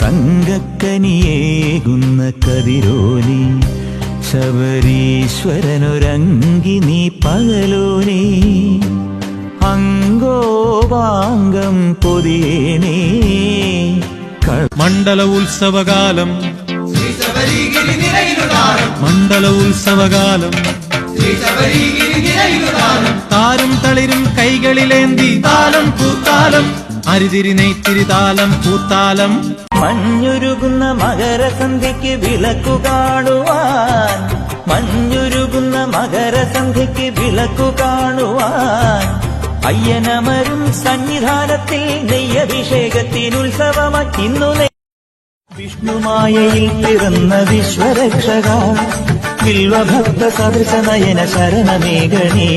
തങ്കക്കനിയേകുന്ന കതിരോനെ ശബരീശ്വരനൊരങ്കി നീ പകലോനെ അങ്കോപാംഗം പൊതിയേനേ മണ്ഡല ഉത്സവകാലം മണ്ഡല ഉത്സവകാലം താരും തളിരും കൈകളിലേന്തി താലം പൂത്താലം അരിതിരി നെയ്ത്തിരി താലം പൂത്താലം മഞ്ഞുരുകുന്ന മകരസന്ധ്യയ്ക്ക് വിളക്കു കാണുവാൻ മഞ്ഞുരുകുന്ന മകരസന്ധ്യയ്ക്ക് വിളക്കു കാണുവാൻ അയ്യനമരും സന്നിധാനത്തിൽ നെയ്യഭിഷേകത്തിനുത്സവമാക്കിന്നു വിഷ്ണുമായയിൽ പിറന്ന വിശ്വരക്ഷക ബിൽവഭക്ത സദൃശ നയന ശരണമേഘനേ